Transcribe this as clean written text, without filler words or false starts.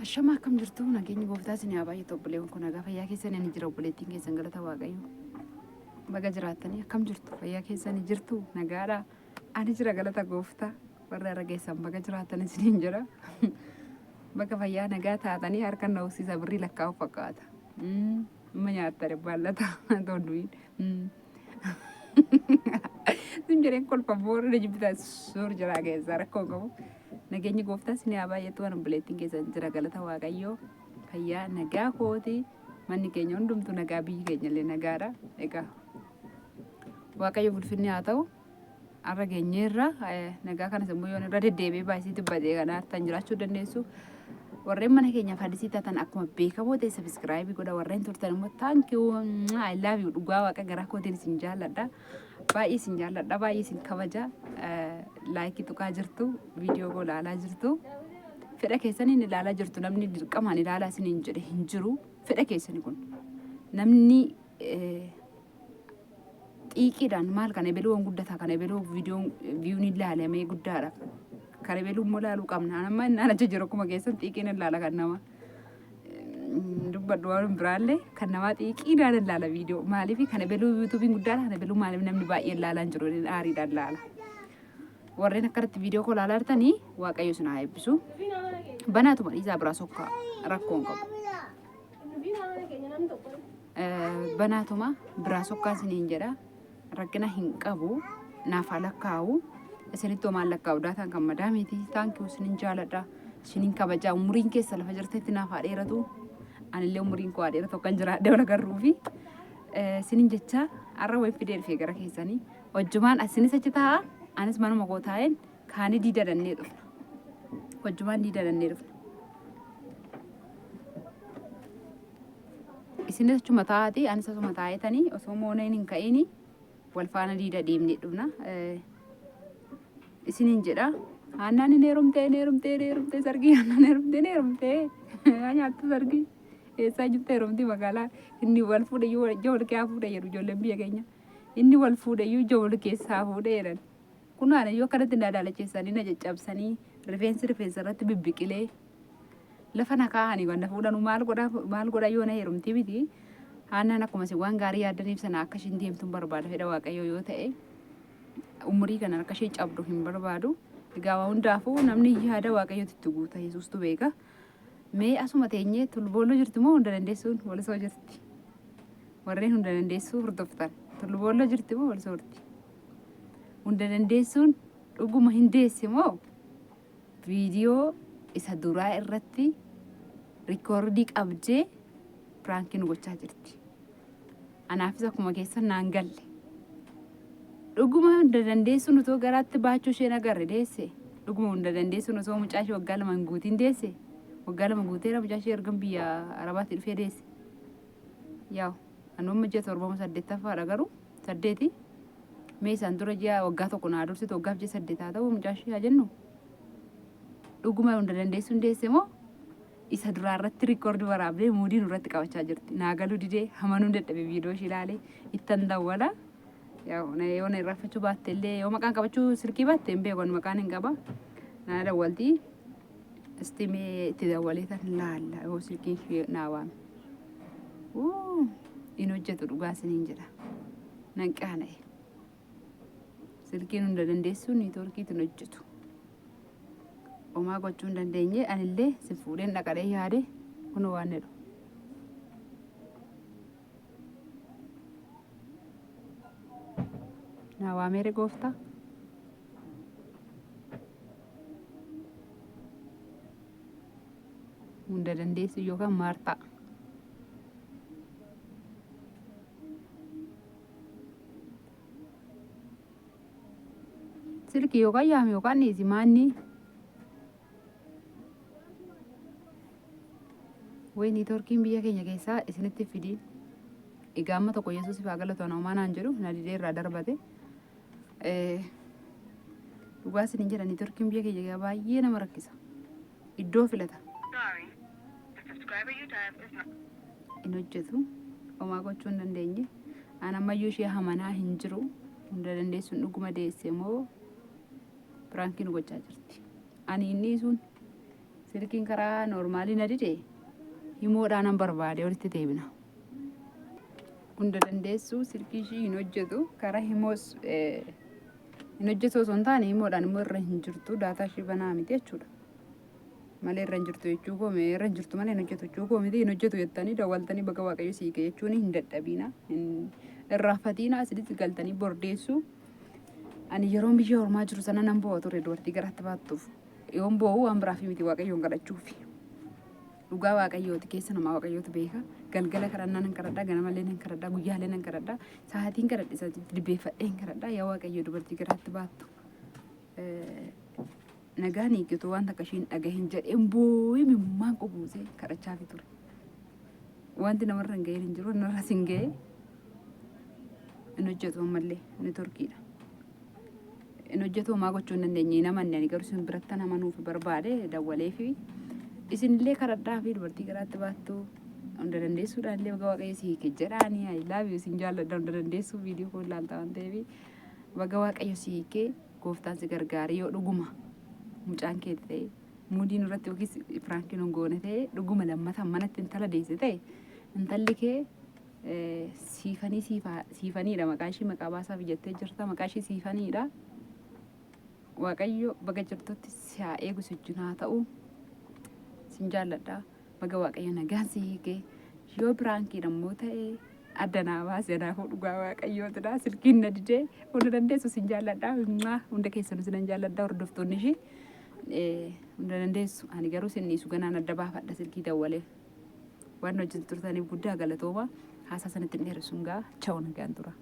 Ashama akkam jirtu nageenyi gooftaa isin haa baay'atu obboleewwan kun nagaa fayyaa keessan ni jira obboleettiin keessan galata waaqayyo baga jiraattanii akkam jirtu fayyaa keessan ni jirtu nagaadha ani jira galata gooftaa warra irra geessan baga jiraattan isiniin jira baga fayyaa nagaa taatanii harka na uffisa birrii lakkaa'u fakkaata amma nyaattare baallata tonduin sin jedheen kolfa boora na jibbitaa suur jira geessaa rakkoo qabu nageenyi gooftaa isin haa baay'atu waan obboleettiin keessan jira galata waaqayyoo fayyaa nagaa kooti manni keenya hundumtu nagaa biyyi keenya illee nagaadha egaa waaqayyo ulfinni haa ta'u arra geenyeerra nagaa kanas immoo yoon irra deddeebi'ee baay'isii dubbatee kana hartan jiraachuu dandeessu warreen mana keenya fadisii taatan akkuma beekamoo ta'e sabiskiraayibii godha warreen turtan immoo taankiyuu I love you dhugaa waaqa garaa kootiin isin jaalladha baay'ee isin jaalladha baay'ee isin kabaja laayikii tuqaa jirtu viidiyoo koo ilaalaa jirtu fedha keessaniin ilaalaa jirtu namni dirqamaan ilaalaa isiniin jedhe hin jiru fedha keessani kun namni xiiqiidhaan maal kana ebaluu waan guddataa kana ebaluu viidiyoon viyuun ilaalamee guddaadha kana ebaluu immoo ilaaluu qabna amma innaan achi jiru akkuma keessan xiiqiin ilaala kan nama dubbadhu waan biraallee kan namaa xiiqiidhaan ilaala viidiyoo maaliif kana ebaluu yuutuubiin guddaadha kana ebaluu maaliif namni baay'ee ilaalaa hin jiru aariidhaan ilaala warreen akkanatti viidiyoo koo ilaalaa jirtanii waaqayyo isin haa eebbisu banaatuma dhiisaa biraa sokkaa rakkoon qabu banaatuma biraa sokkaa isiniin jedha rakkina hin qabu naaf haa lakkaa'u isinitti homaan lakkaa'u daataan kan madaamiiti taankii isiniin jaaladha isiniin kabajaa umuriin keessa lafa jirtetti naaf haa dheeratu anillee umuriin koo haa dheeratu kan jiraadhe wal agarruufi isiniin jecha har'a wayin fidee dhufee gara keessanii hojjumaan asinis achi taa'aa anis manuma koo taa'een kaanii diidadannee dhufna hojjumaan diidadannee dhufna isinis achuma taa'aati anis asuma taa'etanii osoo mooneen hin ka'ini wal faana diida deemnee dhufna isiniin jedha haannaan neerumtee sargii haannaan neerumtee nyaattu sargii eessaa jirtu heerumti magaalaa inni wal fuudhayyuu ija wal keessaa fuudha jedhu ijoolleen biyya keenya inni wal fuudhayyuu ija wal keessaa fuudha jedhan kun aanayyuu akkanatti na daalacheessanii na caccabsanii rifeensa irratti bibbiqilee lafa na kaa'anii wanta fuudhanu maal godha yoo na heerumti miti haannaan akkuma isin waan gaarii yaaddaniif sana akka ishiin deemtuun barbaada fedha waaqayyoo yoo ta'e umurii kana akka ishee cabdu hin barbaadu egaa waa hundaafuu namni yaada waaqayyootti itti guuta yesuustu beeka mee asuma teenyee tulbooloo jirti moo hunda dandeessuun walisoo jirti warreen hunda dandeessuu hordoftan tulbooloo jirti moo walisoo jirti hunda dandeessuun dhuguma hin deessi moo viidiyoo isa duraa irratti rikoordii qabdee piraankiin gochaa jirti anaafis akkuma keessan naan galle dhuguma hunda dandeessuun otoo garaatti baachuu isheen agarre deesse dhuguma hunda dandeessuun osoo mucaa ishee waggaa lama hin guutiin deesse waggaa lama guuteera mucaa ishee ergan biyya arabaatti dhufee deesse yaa'u anuma ji'a torbama saddeettaffaadha garuu saddeeti mee isaan dura ji'a waggaa tokko naa dursitu waggaaf ji'a saddeetaa ta'uu mucaa ishee haa jennu dhuguma hunda dandeessuun deesse moo isa duraa irratti rikoordii waraabdee muudiin irratti qabachaa jirti naagaluu didee hamanuun dadhabe viidiyoo ishee ilaalee ittan dawwala yoo na irraanfachuu baatte illee yoo maqaan qabachuu silkii baatte hin beeku maqaan hin qaba naa dawwaltii isti mee itti dawwalee tan laalla yoo silkiin ishee naa waame in hojjetu dhugaa isiniin jedha nan qaana'e silkiin hunda dandeessuun niitoorkiitiin hojjetu omaa gochuu hin dandeenye anillee si fuudheen dhaqadhee yaade kun waan jedhu naa waameere gooftaa hunda dandeessu yookaan maartaa silkii yookaan yaame yookaan dhiisi maanni way niitoorkiin biyya keenya keessaa isinitti fidiin egaa amma tokko yesuus faa galatoon homaa naan jedhu na didee irraa darbate dhugaa isiniin jedha niitoorkiin biyya keenya baay'ee nama rakkisa iddoo filata in hojjetu homaa gochuu hin dandeenye aan ammayyuu ishee hamanaa hin jiru hunda dandeessuun dhuguma deesse moo piraankiin gochaa jirti ani inni sun silkiin karaa noormaalii na dide himoodhaan an barbaade walitti deebina. Hunda dandeessu silkii ishii hin hojjetu karaa himoos hin hojjetu osoo hin taane himoodhaan immoo irra hin jirtu daataa ishii banaa miti jechuudha. Malee irra hin jirtu jechuu koo mee irra hin jirtu malee hin hojjetu jechuu koo miti hin hojjetu jettanii dawwaltanii bakka waaqayyo sii ga'e jechuun hin dadhabina hin irraafatiina asitti galtanii bordeessu. Ani yeroon biyya ormaa jiru sana nan bo'aa ture dubartii garaatti baattuuf yoon bo'uu waan biraa fi miti waaqayyoon kadhachuufi. Dhugaa waaqayyooti keessa namaa waaqayyootu beeka. Galgala kadhannaa nan kadhadhaa ganamallee nan kadhadhaa guyyaalee nan kadhadhaa sa'aatiin kadhadhe isaatti dibbeeffadheen kadhadhaa yaa waaqayyo dubartii garaatti baattu. Nagaan eeggatu waan takka ishiin dhagahin jedheen boo'ii mimmaan qubuusee kadhachaafi ture. Wanti namarra hin ga'een hin jiru narras hin ga'e hin hojjetu ammallee inni torkiidha. Hin hojjetu homaa gochuu hin dandeenye namanni ani garuu isin biratti namanuuf barbaade dawwalee fi isinillee kadhadhaa fi dubartii garaatti baattu hunda dandeessuudhaan illee baga waaqayyo sii hiike jedhaanii I love you isin jaalladha hunda dandeessuu viidiyoo kun ilaalta waan ta'eef baga waaqayyo sii hiike gooftaan si gargaare yoo dhuguma mucaan kee ta'e muudiin irratti yookiis firaankiin hongoone ta'e dhuguma lammata manatti intala deesse ta'e intalli kee siifaniidha maqaa ishii maqaa baasaaf jettee jirta maqaa ishii siifaniidha. Waaqayyo baga jirtutti si haa eegu si wajjin haa ta'u sin jaalladha baga waaqayyo nagaan si hiike yoo firaankiin ammoo ta'e adda naa baase naafuu dhugaa waaqayyootidha silkiin na didee hunda dandeessu sin jaalladha hunda keessanuu sinan jaalladha hordoftoonni ishii hunda dandeessu ani garuu sinniisu ganaan adda baafadha silkii dawwalee waan hojjetu turtaniif guddaa galatooma haasaa sanatti hin dheeressuun gaa chaa'u nagaan tura.